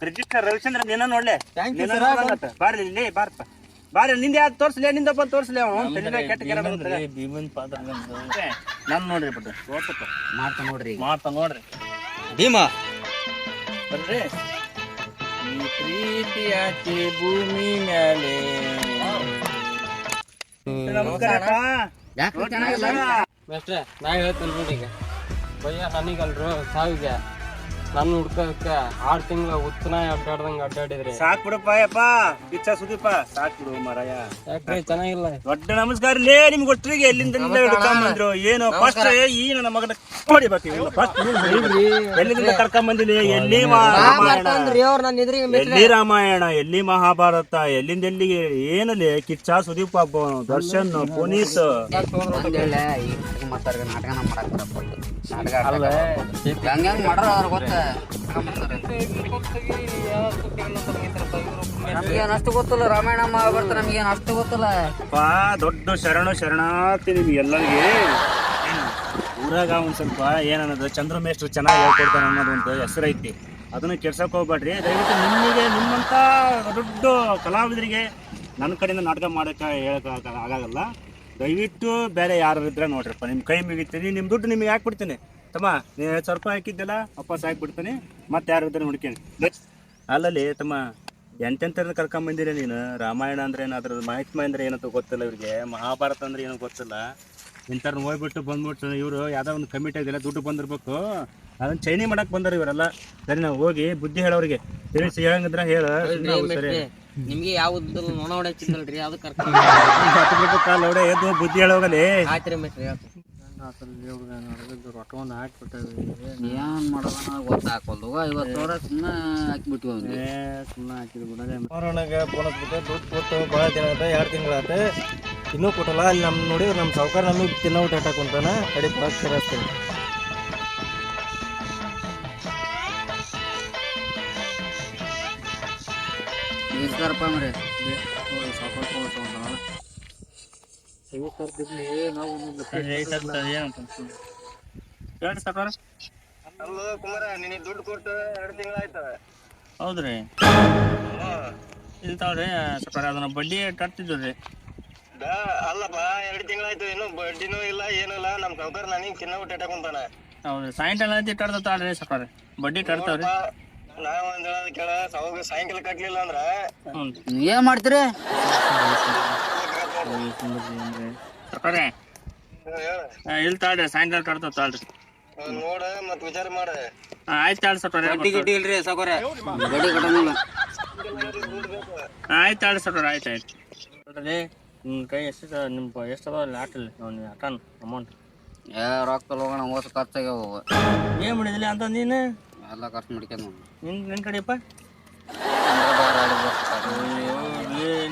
Register Ravichandra ನೀನ ನೋಡ್ಲೆ barley ಇಲ್ಲಿ ಬಾರಪ್ಪ ಬಾರಿ ನಿಂದ ಯಾವ್ದು ತೋರ್ಸ್ಲಿ ನಿಂದ ಬಂದು ತೋರ್ಸ್ಲಿ ಅವನು ಕೆಟ್ಟ ಭೀಮನ್ ಪಾತ್ರ ನನ್ ನೋಡ್ರಿ ಬಿಟ್ಟು ತೋರ್ಸಪ್ಪ ಮಾಡ್ತಾ ನೋಡ್ರಿ ಭೀಮಾ ಬರ್ರಿ ಈ ಪ್ರೀತಿ ಯಾಕೆ ಭೂಮಿ ಮ್ಯಾಲೆ ನಮಸ್ಕಾರಪ್ಪ ಮೇಷ್ಟ್ರೆ ನಾ ಹೇಳ್ತೇನೆ ನೋಡಿ ಈಗ ಭಯ್ಯ ನನಗಲ್ರು ಸಾವಿಗೆ ನನ್ನ ಹುಡ್ಕೋದಕ್ಕ 6 ತಿಂಗಳ ಉತ್ತನ ಅಡ್ಡಾಡ್ದಂಗ ಅಡ್ಡಾಡಿದ್ರಿ ಸಾಕ್ ಬಿಡಪ್ಪ ಯಪ್ಪ ಪಿಚ್ಚ ಸುದೀಪ ಸಾಕ್ ಬಿಡು ಮರಾಯ ಯಾಕ್ರಿ ಚೆನ್ನಾಗಿಲ್ಲ ದೊಡ್ಡ ನಮಸ್ಕಾರ ಲೇ ನಿಮ್ಗೆ ಒಟ್ಟರಿಗೆ ಎಲ್ಲಿಂದ ಹಿಡ್ಕೊಂಬಂದ್ರು ಏನು ಫಸ್ಟ್ ಈ ನನ್ನ ಮಗನ ಹೊಡಿಬೇಕು ಫಸ್ಟ್ ಎಲ್ಲಿಂದ ಕರ್ಕೊಂಬಂದಿಲ್ಲ ಎಲ್ಲಿ ಎಲ್ಲಿ ರಾಮಾಯಣ ಎಲ್ಲಿ ಮಹಾಭಾರತ ಎಲ್ಲಿಂದ ಎಲ್ಲಿಗೆ ಏನಲ್ಲಿ ಕಿಚ್ಚ ಸುದೀಪ ದರ್ಶನ್ ಪುನೀತ್ ನಮಗೇನು ಗೊತ್ತಿಲ್ಲ ರಾಮಾಯಣ ಮಹಾಭಾರತ ನಮಗೇನು ಅಷ್ಟು ಗೊತ್ತಿಲ್ಲ ದೊಡ್ಡ ಶರಣಾರ್ಥಿ ನಿಮ್ಗೆ ಎಲ್ಲರಿಗೆ ಊರಾಗ ಒಂದ್ ಸ್ವಲ್ಪ ಏನನ್ನೋದು ಚಂದ್ರಮೇಶ್ರು ಚೆನ್ನಾಗಿ ಹೇಳ್ಕೊಡ್ತಾನೆ ಅನ್ನೋದು ಒಂದು ಹೆಸರು ಐತಿ ಅದನ್ನ ಕೆಡ್ಸಕ್ ಹೋಗ್ಬೇಡ್ರಿ ದಯವಿಟ್ಟು ನಿಮ್ಮಂತ ದೊಡ್ಡ ಕಲಾವಿದರಿಗೆ ನನ್ನ ಕಡೆಯಿಂದ ನಾಟಕ ಮಾಡಕ್ಕೆ ಹೇಳಕ್ ಆಗಲ್ಲ ದಯವಿಟ್ಟು ಬೇರೆ ಯಾರು ಇದ್ರೆ ನೋಡ್ರಪ್ಪ ನಿಮ್ಮ ಕೈ ಮುಗಿತೀನಿ ನಿಮ್ಮ ದುಡ್ಡು ನಿಮ್ಗೆ ಹಾಕ್ಬಿಡ್ತೀನಿ ತಮ್ಮ ನೀವು 1000 ರೂಪಾಯಿ ಹಾಕಿದ್ದೆಲ್ಲ ವಾಪಸ್ ಹಾಕ್ಬಿಡ್ತೀನಿ ಮತ್ತೆ ಯಾರು ಇದ್ರೆ ನೋಡ್ತೀನಿ ಅಲ್ಲಲ್ಲಿ ತಮ್ಮ ಎಂತೆಂಥವ್ರನ್ನ ಕರ್ಕೊಂಬಂದಿರ ನೀನು ರಾಮಾಯಣ ಅಂದ್ರೆ ಏನು ಅದ್ರ ಮಾಹಿತಿ ಅಂದ್ರೆ ಏನಂತ ಗೊತ್ತಿಲ್ಲ ಇವ್ರಿಗೆ ಮಹಾಭಾರತ ಅಂದ್ರೆ ಏನೋ ಗೊತ್ತಿಲ್ಲ ಇಂಥವ್ರನ್ನ ಹೋಗ್ಬಿಟ್ಟು ಬಂದ್ಬಿಟ್ಟು ಇವರು ಯಾವುದೋ ಒಂದು ಕಮಿಟಿ ಆಗಿಲ್ಲ ದುಡ್ಡು ಬಂದಿರ್ಬೇಕು ಅದನ್ನ ಚೈನಿ ಮಾಡಕ್ ಬಂದಾರ ಇವರೆಲ್ಲ ಸರಿ ನಾವು ಹೋಗಿ ಬುದ್ಧಿ ಹೇಳೋರಿಗೆ ತಿಳಿಸಿ ಹೇಳಂಗಿದ್ರೆ ಹೇಳ ಸರಿ ನಿಮ್ಗೆ ಯಾವ್ದು ನೋಡ ಹೊಡಚಿಲ್ರಿ ಅದು ಕಾಲ ಹೊಡೆ ಎದ್ದು ಬುದ್ಧಿ ಹೇಳೋಗಲಿ ಆಯ್ತ್ರಿ ಮೇಟ್ರಿ ರೊಕ್ಕವನ್ನು ಹಾಕ್ಬಿಟ್ಟೇವಿ ಏನ್ ಮಾಡೋಣ ಗೊತ್ತಾಕೋಲ್ದು 50 ಸಾವಿರ ಸುಮ್ಮನೆ ಹಾಕಿಬಿಟ್ವಿ ಸುಮ್ಮನೆ ಹಾಕಿದ್ವಿ ಬಿಡೋಣಗೆ ಫೋನ್ ಹಚ್ಬಿಟ್ಟು ದುಡ್ಡು ಕೊಟ್ಟು ಭಾಳ ದಿನ ಆಯ್ತು 2 ತಿಂಗಳಾತ ಇನ್ನೂ ಕೊಟ್ಟಲ್ಲ ಅಲ್ಲಿ ನಮ್ಮ ನೋಡಿ ನಮ್ಮ ಸಾವುಕಾರ ನಮಗೆ ತಿನ್ನೋ ಊಟ ಹಾಕೊಂತಾನ ಕಡೆ ಬಾಕ್ ಸೇರಿಸ್ತೀನಿ ರೂಪಾಯಿ ಮರಿ ದುಡ್ಡು ಕೊಟ್ಟು 2 ತಿಂಗಳಾಯ್ತ ಹೌದ್ರಿ ಇಲ್ತಾವ್ರಿ ಸ್ವಲ್ಪ ಅದನ್ನ ಬಡ್ಡಿ ಕಟ್ತಿದ್ರಿ ಅಲ್ಲಪ್ಪ 2 ತಿಂಗಳಾಯ್ತು ಇನ್ನು ಬಡ್ಡಿನೂ ಇಲ್ಲ ಏನೂ ಇಲ್ಲ ನಮ್ಮ ಸಾವುಕಾರ ನನಗೆ ತಿನ್ನೋ ಊಟ ಹಾಕೊಂತಾನ ಹೌದ್ರಿ ಸಾಯಂಕಾಲ ಕಟ್ತಾಳ್ರಿ ಸ್ವಲ್ಪ ಬಡ್ಡಿ ಕಟ್ತಾವ್ರಿ ನಾವ್ ಒಂದ್ ಹೇಳೋದ್ ಕೇಳ ಸಾಯಂಕಾಲ ಕಟ್ಲಿಲ್ಲ ಅಂದ್ರ ಏನ್ ಮಾಡ್ತೀರಿ ಇಲ್ತಾಳ್ರಿ ಸಾಯಂಕಾಲ ಕಟ್ತಾಳ್ರಿ ನೋಡ ಮತ್ ವಿಚಾರ ಮಾಡ ಆಯ್ತು ತಾಳ್ರಿ ಸ್ವಲ್ಪ ಗಿಡ್ಡಿ ಇಲ್ರಿ ಸಾಕೋರ ಬಡ್ಡಿ ಕಟ್ಟಂಗಿಲ್ಲ ಆಯ್ತು ತಾಳ್ರಿ ಸ್ವಲ್ಪ ಆಯ್ತು ನೋಡ್ರಿ ನಿಮ್ಮ ಕೈ ಎಷ್ಟು ನಿಮ್ಮ ಎಷ್ಟು ಅದಾವ ಲಾಟಲ್ಲಿ ಅವ್ನು ಅಟನ್ ಅಮೌಂಟ್ ರೊಕ್ಕ ಹೋಗೋಣ ಓಸ್ ಖರ್ಚಾಗ್ಯಾವ ಏನು ಮಾಡಿದಿಲ್ಲ ಅಂತ ನೀನು ಎಲ್ಲ ಖರ್ಚು ಮಾಡ್ಕೊಂಡು ನಿನ್ನ ಕಡೆಯಪ್ಪ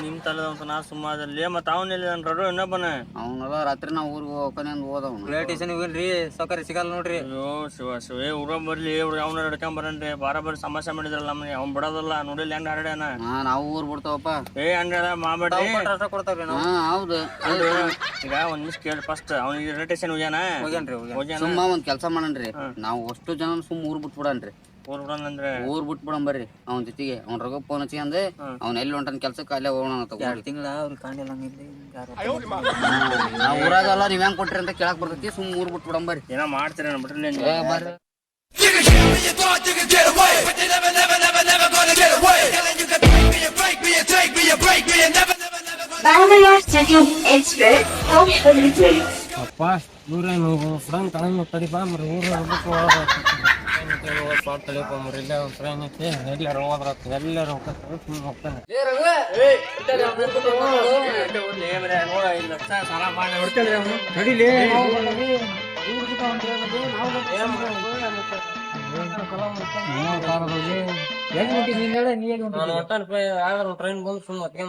ನಿಮ್ಮ ತಲೆದಂತ ನಾ ಸುಮ್ಮದಲ್ಲಿ ಮತ್ತೆ ಅವನಲ್ಲಿ ರಡು ಇನ್ನೊಬ್ಬನ ಅವನೆಲ್ಲ ರಾತ್ರಿ ನಾವು ಊರಿಗೆ ಹೋಗ್ತಾನೆ ಅಂದ್ ಹೋದವನು ಲೇಟೇಷನ್ ಹೋಗಿಲ್ರಿ ಸೌಕರ್ಯ ಸಿಗಲ್ಲ ನೋಡ್ರಿ ಅಯ್ಯೋ ಶಿವ ಊರ ಬರ್ಲಿ ಅವ್ನು ಹಿಡ್ಕೊಂಡ್ ಬರನ್ರಿ ಬಾರ ಸಮಸ್ಯೆ ಮಾಡಿದ್ರಲ್ಲ ನಮ್ಗೆ ಅವ್ನು ಬಿಡೋದಲ್ಲ ನೋಡಿಲ್ಲ ಹೆಂಗ್ ಹರಡ್ಯಾನ ನಾವು ಊರ್ ಬಿಡ್ತಾವಪ್ಪ ಹಂಗ ಮಾಡ್ಬೇಡ್ರಿ ಕೊಡ್ತಾವ್ರಿ ಹೌದು ಈಗ ಒಂದ್ ನಿಮಿಷ ಕೇಳಿ ಫಸ್ಟ್ ಅವ್ನಿಗೆ ರಿಲೇಟೇಷನ್ ಹೋಗ್ಯಾನ ಸುಮ್ಮ ಒಂದ್ ಕೆಲ್ಸ ಮಾಡನ್ರಿ ನಾವು ಅಷ್ಟು ಜನ ಸುಮ್ ಊರ್ ಬಿಟ್ಬಿಡನ್ರಿ ಊರ್ ಬಿಟ್ಬಿಡನ್ ಬರ್ರಿ ಅವ್ನ ಜೊತೆಗೆ ಅವ್ನ ರಘು ಫೋನ್ ಹಚ್ಚಿಂದ ಅವ್ನ ಎಲ್ಲಿ ಹೊಂಟನ್ ಕೆಲ್ಸಕ್ಕೆ ಅಲ್ಲೇ ಹೋಗೋಣ ತಿಂಗಳ ಅವ್ರು ಕಾಣಿಲ್ಲ ನಾವು ಊರಾಗಲ್ಲ ನೀವ್ ಹೆಂಗ್ ಕೊಟ್ರಿ ಅಂತ ಕೇಳಕ್ ಬರ್ತೈತಿ ಸುಮ್ ಊರ್ ಬಿಟ್ಬಿಡನ್ ಬರ್ರಿ ಏನೋ ಮಾಡ್ತೀರ ಬಿಟ್ರಿ ಬರ್ರಿ ಅಪ್ಪ ಊರೇನು ಫ್ರೆಂಡ್ ತಗೊಂಡು ತಡಿಪ ಮರಿ ಊರ ತಡಿಪ ಮರಿ ಇಲ್ಲ ಒಂದು ಫ್ರೆಂಡ್ ಐತಿ ಎಲ್ಲರೂ ಹೋದ್ರ ಎಲ್ಲರೂ ಹೋಗ್ತಾನೆ ಸಾಲ ಮಾಡಿ ಟ್ರೈನ್ ಬಂದು ಸುಮ್ಮನೆ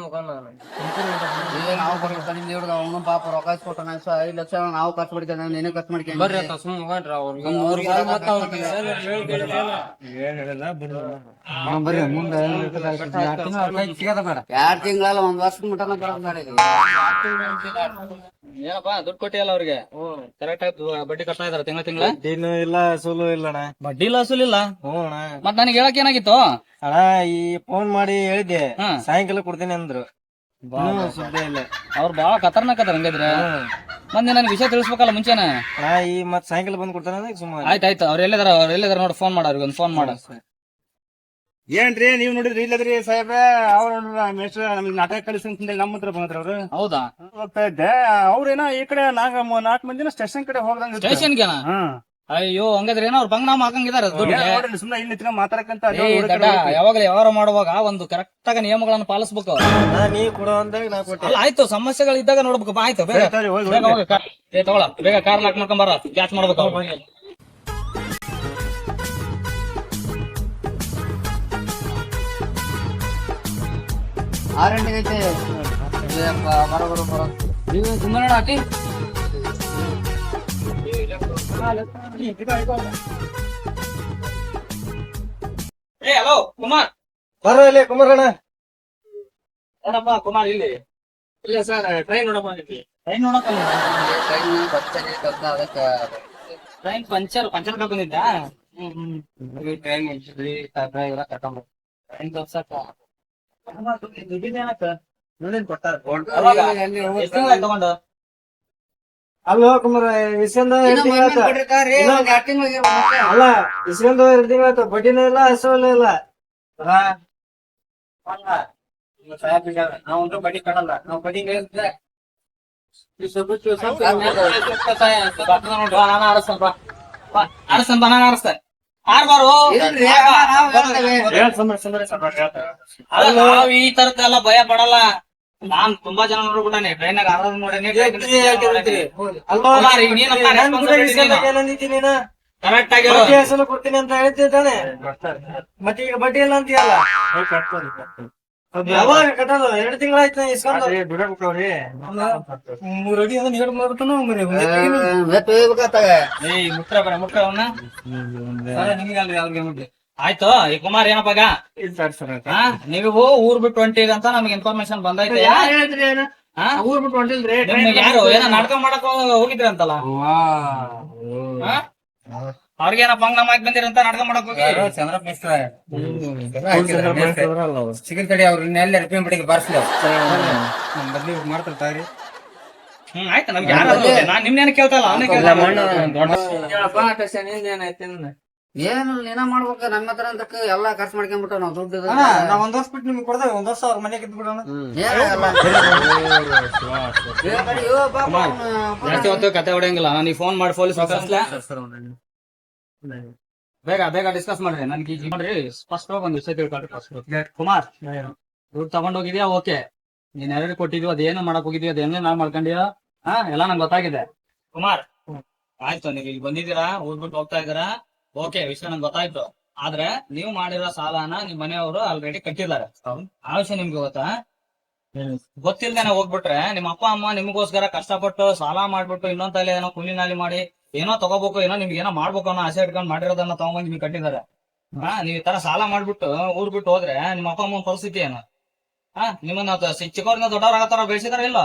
ಅವನು ಪಾಪ ರೊಕ್ಕ ಕೊಟ್ಟ 5 ಲಕ್ಷ ನಾವು ಖರ್ಚು ಮಾಡ್ಕೊಂಡ ನೀನೇ ಖರ್ಚು ಮಾಡ್ಕೊಂಡ್ ಬರ್ರಿ ಅಂತ ಸುಮ್ಮನೆ ಬರ್ರಿ ಮುಂದೆ 2 ತಿಂಗಳಲ್ಲ 1 ವರ್ಷದ ಮಟನ ಬರೋದು ಏನಪ್ಪ ದುಡ್ಡು ಕೊಟ್ಟಿಯಲ್ಲ ಅವ್ರಿಗೆ ಕರೆಕ್ಟ್ ಆಗಿ ಬಡ್ಡಿ ಕಟ್ತಾ ಇದಾರೆ ತಿಂಗಳ ಬಡ್ಡಿನೂ ಇಲ್ಲ ಅಸೂಲು ಇಲ್ಲ ಅಣ್ಣ. ಬಡ್ಡಿ ಇಲ್ಲ ಅಸೂಲ್ ಇಲ್ಲ. ಹ್ಞೂ ಅಣ್ಣ. ಮತ್ ನನಗೆ ಹೇಳಕ್ ಏನಾಗಿತ್ತು ಅಣ್ಣ ಈ ಫೋನ್ ಮಾಡಿ ಹೇಳಿದ್ದೆ ಸಾಯಂಕಾಲ ಕೊಡ್ತೀನಿ ಅಂದ್ರು. ಸುದ್ದಿ ಇಲ್ಲ. ಅವ್ರು ಬಾಳ ಖತರ್ನಾಕ್ ಅದಾರ ಹಂಗಿದ್ರೆ. ಮತ್ತೆ ನನಗೆ ವಿಷಯ ತಿಳಿಸ್ಬೇಕಲ್ಲ ಮುಂಚೆನೆ. ಅಣ್ಣ ಈ ಮತ್ ಸಾಯಂಕಾಲ ಬಂದ್ ಕೊಡ್ತಾನೆ ಸುಮ್ಮನೆ. ಆಯ್ತಾಯ್ತು ಅವ್ರು ಎಲ್ಲಿದಾರ ನೋಡಿ ಫೋನ್ ಮಾಡ ಅವ್ರಿಗೆ ಒಂದು ಫೋನ್ ಮಾಡ. ಏನ್ರಿ ನೀವ್ ನೋಡಿದ್ರಿ ಇಲ್ಲದ್ರಿ ಸಾಹೇಬ್ರ ಅವ್ರ ಮೇಷ್ಟ್ರ ನಮ್ಗೆ ನಾಟಕ ಕಲಿಸ್ತಂತ ನಮ್ಮ ಹತ್ರ ಬಂದ್ರ ಅವ್ರು. ಹೌದಾ? ಹೋಗ್ತಾ ಇದ್ದೆ ಅವ್ರೇನೋ ಈ ಕಡೆ ನಾಲ್ಕು ಮಂದಿನ ಸ್ಟೇಷನ್ ಕಡೆ ಹೋಗ್ದಂಗ ಸ್ಟೇಷನ್ಗೆ? ಅಯ್ಯೋ ಹಂಗಾದ್ರೆ ಏನೋ ಅವ್ರು ಬಂಗ್ನಾಮ ಹಾಕಂಗಿದಾರ ದುಡ್ಡಿಗೆ. ಸುಮ್ಮನೆ ಇಲ್ಲಿ ನಿಂತ್ಕೊಂಡ್ ಮಾತಾಡಕಂತ ಯಾವಾಗಲೇ ವ್ಯವಹಾರ ಮಾಡುವಾಗ ಒಂದು ಕರೆಕ್ಟ್ ಆಗ ನಿಯಮಗಳನ್ನ ಪಾಲಿಸ್ಬೇಕು. ನೀ ಕೊಡೋ ಅಂದಾಗ ನಾ ಕೊಟ್ಟೆ. ಅಲ್ಲ ಆಯ್ತು, ಸಮಸ್ಯೆಗಳು ಇದ್ದಾಗ ನೋಡ್ಬೇಕು. ಆಯ್ತು ಬೇಗ ತಗೊಳ, ಬೇಗ ಕಾರ್ ಲಾಕ್ ಮಾಡ್ಕೊಂಡ್ ಬರ, ಕ್ಯಾಚ್ ಮಾಡ್ಬೇಕು. 6 ಗಂಟೆಗೆ ಐತೆ ಬರೋ ನೀವು ಸುಮ್ಮನೆ ಹಾಕಿ. ಹಲೋ ಕುಮಾರ್, ಬರ ಇಲ್ಲಿ ಕುಮಾರಣ್ಣ. ಏನಪ್ಪ ಕುಮಾರ್ ಇಲ್ಲಿ? ಇಲ್ಲ ಸರ್, ಟ್ರೈನ್ ನೋಡಪ್ಪ. ಟ್ರೈನ್ ನೋಡಕ್ ಟ್ರೈನ್ ಪಂಚರ್ ಕರ್ಕೊಂಡಿದ್ದ. ಟ್ರೈನ್ ಕರ್ಕೊಂಡ್ ಟ್ರೈನ್ ತೋರ್ಸಕ ತಗೊಂಡು ಅಲ್ಲ ಕುಮಾರ ಇಸ್ಕೊಂಡ ಅಲ್ಲ ಇಸ್ಕೊಂಡ 2 ತಿಂಗಳಾಯ್ತು. ಬಡ್ಡಿನೂ ಇಲ್ಲ ಹಸುವಲ್ಲ ಇಲ್ಲ. ನಾವು ಬಡ್ಡಿ ಕಟ್ಟಲ್ಲ. ನಾವು ಬಡ್ಡಿ ನಾವ್ ಈ ತರದ್ದೆಲ್ಲ ಭಯ ಪಡಲ್ಲ. ನಾನ್ ತುಂಬಾ ಜನ ನೋಡ್ಬಿಟ್ಟಾನೆ ಟ್ರೈನಾಗ ಕರೆಕ್ಟ್ ಆಗಿ ಕೊಡ್ತೀನಿ ಅಂತ ಹೇಳ್ತಿದ್ದಾನೆ. ಮತ್ತೆ ಈಗ ಬಡ್ಡಿ ಇಲ್ಲ ಅಂತೀಯಲ್ಲ. ಯಾವಾಗ ಕಟ್ಟಲ್ಲ? 2 ತಿಂಗಳಾಯ್ತು ಇಸ್ಕೊಂಡು. 3 ಅಡಿ ಅದನ್ನ ಹಿಡಿದು ಮಾಡ್ತಾನ ಮುಟ್ರ ಅವನ್ನ ನಿಮ್ಗಲ್ರಿ ಅವ್ರಿಗೆ ಮುಟ್ಟಿ. ಆಯ್ತು. ಈ ಕುಮಾರ್ ಏನಪ್ಪಾಗ ನೀವು ಊರ್ ಬಿಟ್ಟು ಹೊಂಟಿಗ ಅಂತ ನಮ್ಗೆ ಇನ್ಫಾರ್ಮೇಶನ್ ಬಂದೈತೆ. ಊರ್ ಬಿಟ್ಟು ಹೊಂಟಿಲ್ರಿ. ಯಾರು ಏನೋ ನಾಟಕ ಮಾಡಕ್ ಹೋಗಿದ್ರಿ ಅಂತಲ್ಲ? ಅವ್ರಿಗೇನಪ್ಪ ಹಂಗ ಮಾಕ್ ಬಂದಿರಂತ ನಾಟಕ ಮಾಡಕ್ ಹೋಗಿ ಸಿಗಲ್ ತಡಿ ಅವ್ರು ಇನ್ನೆಲ್ಲ ರಿಪೇರ್ ಬರ್ಸ್ಲಿ ಬದ್ಲಿ ಮಾಡ್ತಿರ್ತಾರಿ. ಆಯ್ತು. ನಮ್ಗೆ ಯಾರು ನಾನ್ ನಿಮ್ನೇನ ಕೇಳ್ತಲ್ಲ, ಅವನೇ ಏನು ಏನ ಮಾಡ್ಬೇಕ ನಮ್ಮ ಹತ್ರ ಅಂತಕ್ಕ ಎಲ್ಲಾ ಖರ್ಚು ಮಾಡ್ಕೊಂಡ್ಬಿಟ್ಟ ನಾವ್ ದುಡ್ಡು. ನಾವ್ 1 ವರ್ಷ ಬಿಟ್ಟು ನಿಮ್ಗೆ ಕೊಡ್ದೆ 1 ವರ್ಷ ಅವ್ರ ಮನೆಗೆ ಇದ್ದು ಬಿಡೋಣ. ಜಾಸ್ತಿ ಹೊತ್ತು ಕತೆ ಹೊಡೆಯಂಗಿಲ್ಲ. ನಾನು ಫೋನ್ ಮಾಡಿ ಪೊಲೀಸ್ ಬೇಗ ಡಿಸ್ಕಸ್ ಮಾಡ್ರಿ. ನನ್ಗೆ ಈಗ ನೋಡ್ರಿ ಸ್ಪಷ್ಟವಾಗಿ ಒಂದು ವಿಷಯ ತಿಳ್ಕೊಳ್ರಿ. ಕುಮಾರ್, ದುಡ್ಡು ತಗೊಂಡೋಗಿದ್ಯಾ? ಓಕೆ. ನೀನ್ ಯಾರು ಕೊಟ್ಟಿದ್ಯೋ ಅದೇನು ಮಾಡಕ್ ಹೋಗಿದ್ಯೋ ಅದೇನೇ ನಾವ್ ಮಾಡ್ಕೊಂಡಿಯೋ ಎಲ್ಲ ನಂಗೆ ಗೊತ್ತಾಗಿದೆ. ಕುಮಾರ್ ಆಯ್ತು, ನೀವು ಇಲ್ಲಿ ಬಂದಿದ್ದೀರಾ, ಊರ್ಬಿಟ್ಟು ಹೋಗ್ತಾ ಇದ್ದೀರಾ, ಓಕೆ, ವಿಷಯ ನಂಗೆ ಗೊತ್ತಾಯ್ತು. ಆದ್ರೆ ನೀವು ಮಾಡಿರೋ ಸಾಲನ ನಿಮ್ ಮನೆಯವರು ಆಲ್ರೆಡಿ ಕಟ್ಟಿದ್ದಾರೆ. ಆ ವಿಷಯ ನಿಮ್ಗೆ ಗೊತ್ತಾ? ಗೊತ್ತಿಲ್ದೇನೆ ಹೋಗ್ಬಿಟ್ರೆ ನಿಮ್ಮ ಅಪ್ಪ ಅಮ್ಮ ನಿಮ್ಗೋಸ್ಕರ ಕಷ್ಟಪಟ್ಟು ಸಾಲ ಮಾಡ್ಬಿಟ್ಟು ಇನ್ನೊಂದ್ ತಲೆ ಏನೋ ಕೂಲಿ ನಾಲಿ ಮಾಡಿ ಏನೋ ತಗೋಬೇಕು, ಏನೋ ನಿಮ್ಗೆ ಏನೋ ಮಾಡ್ಬೇಕು ಅನ್ನೋ ಆಸೆ ಇಟ್ಕೊಂಡು ಮಾಡಿರೋದನ್ನ ತಗೊಂಡ್ ನಿಮ್ಗೆ ಕಟ್ಟಿದ್ದಾರೆ. ನೀವ್ ಈ ತರ ಸಾಲ ಮಾಡ್ಬಿಟ್ಟು ಊರ್ ಬಿಟ್ಟು ಹೋದ್ರೆ ನಿಮ್ಮ ಅಪ್ಪ ಅಮ್ಮನ ಪರಿಸ್ಥಿತಿ ಏನು? ನಿಮ್ಮನ್ನ ಚಿಕ್ಕವ್ರನ್ನ ದೊಡ್ಡವ್ರಾಗತ್ತಾರ ಬೆಳೆಸಿದಾರ ಇಲ್ಲ?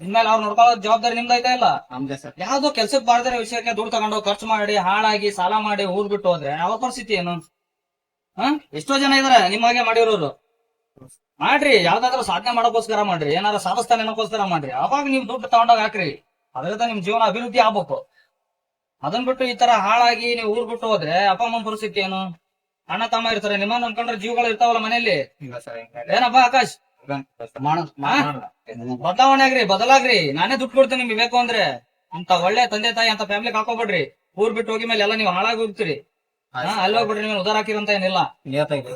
ಇನ್ಮೇಲೆ ಅವ್ರು ನೋಡ್ಕೊಳ್ಳೋ ಜವಾಬ್ದಾರಿ ನಿಮ್ದೈತಾ ಇಲ್ಲ? ಯಾವ್ದೋ ಕೆಲ್ಸಕ್ಕೆ ಬಾರ್ದಿರೋ ವಿಷಯಕ್ಕೆ ದುಡ್ಡು ತಗೊಂಡು ಖರ್ಚು ಮಾಡಿ ಹಾಳಾಗಿ ಸಾಲ ಮಾಡಿ ಊರ್ ಬಿಟ್ಟು ಹೋದ್ರೆ ಅವ್ರ ಪರಿಸ್ಥಿತಿ ಏನು? ಎಷ್ಟೋ ಜನ ಇದಾರೆ ನಿಮ್ಮಾಗೆ ಮಾಡಿರೋರು. ಮಾಡ್ರಿ, ಯಾವ್ದಾದ್ರು ಸಾಧನೆ ಮಾಡೋಕೋಸ್ಕರ ಮಾಡ್ರಿ, ಏನಾದ್ರು ಸಾಧಿಸ್ತಾನೆ ಅನ್ನೋಕೋಸ್ಕರ ಮಾಡ್ರಿ. ಅವಾಗ ನೀವ್ ದುಡ್ಡು ತಗೊಂಡೋಗ ಹಾಕ್ರಿ, ಅದರಿಂದ ನಿಮ್ ಜೀವನ ಅಭಿವೃದ್ಧಿ ಆಗ್ಬೇಕು. ಅದನ್ ಬಿಟ್ಟು ಈ ತರ ಹಾಳಾಗಿ ನೀವು ಊರ್ ಬಿಟ್ಟು ಹೋದ್ರೆ ಅಪ್ಪ ಅಮ್ಮನ ಪರಿಸ್ಥಿತಿ ಏನು? ಅಣ್ಣ ತಮ್ಮ ಇರ್ತಾರೆ, ನಿಮ್ಮನ್ನ ಅನ್ಕೊಂಡ್ರೆ ಜೀವಗಳು ಇರ್ತಾವಲ್ಲ ಮನೆಯಲ್ಲಿ. ಏನಪ್ಪ ಆಕಾಶ್, ಬದಲಾಗ್ರಿ. ನಾನೇ ದುಡ್ಡು ಕೊಡ್ತೀನಿ ನಿಮ್ಗೆ ಬೇಕು ಅಂದ್ರೆ. ಅಂತ ಒಳ್ಳೆ ತಂದೆ ತಾಯಿ ಅಂತ ಫ್ಯಾಮಿಲಿ ಹಾಕೋಬಿಡ್ರಿ. ಊರ್ ಬಿಟ್ಟು ಹೋಗಿ ಮೇಲೆ ಎಲ್ಲ ನೀವು ಹಾಳಾಗಿ ಹೋಗ್ತೀರಿ. ಅಲ್ಲಿ ಹೋಗ್ಬಿಡ್ರಿ, ನೀವು ಉದಾರ ಹಾಕಿರಂತ ಏನಿಲ್ಲ.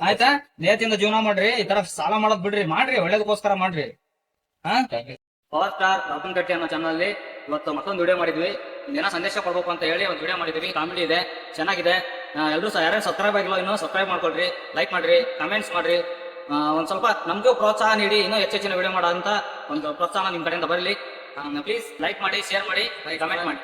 ಆಯ್ತಾ? ನೇತಿಯಿಂದ ಜೀವನ ಮಾಡ್ರಿ, ಈ ತರ ಸಾಲ ಮಾಡೋದ್ ಬಿಡ್ರಿ, ಮಾಡ್ರಿ, ಒಳ್ಳೇದಕ್ಕೋಸ್ಕರ ಮಾಡ್ರಿ. ಪವರ್ ಸ್ಟಾರ್ ಕಟ್ಟಿ ಅನ್ನೋ ಚಾನಲ್ ಇವತ್ತು ಮತ್ತೊಂದು ವಿಡಿಯೋ ಮಾಡಿದ್ವಿ. ಏನೋ ಸಂದೇಶ ಕೊಡ್ಬೇಕು ಅಂತ ಹೇಳಿ ಒಂದು ವಿಡಿಯೋ ಮಾಡಿದ್ವಿ. ಕಾಮಿಡಿ ಇದೆ, ಚೆನ್ನಾಗಿದೆ. ಎಲ್ಲರೂ ಯಾರ್ಯಾರು ಸಬ್ಸ್ಕ್ರೈಬ್ ಆಗಿಲ್ಲ ಇನ್ನೂ ಸಬ್ಸ್ಕ್ರೈಬ್ ಮಾಡ್ಕೊಳ್ರಿ, ಲೈಕ್ ಮಾಡ್ರಿ, ಕಮೆಂಟ್ಸ್ ಮಾಡ್ರಿ. ಒಂದ್ ಸ್ವಲ್ಪ ನಮ್ಗೂ ಪ್ರೋತ್ಸಾಹ ನೀಡಿ, ಇನ್ನೂ ಹೆಚ್ಚಿನ ವಿಡಿಯೋ ಮಾಡೋ ಅಂತ ಒಂದು ಪ್ರೋತ್ಸಾಹ ನಿಮ್ ಕಡೆಯಿಂದ ಬರಲಿ. ಪ್ಲೀಸ್ ಲೈಕ್ ಮಾಡಿ, ಶೇರ್ ಮಾಡಿ, ಕಮೆಂಟ್ ಮಾಡಿ.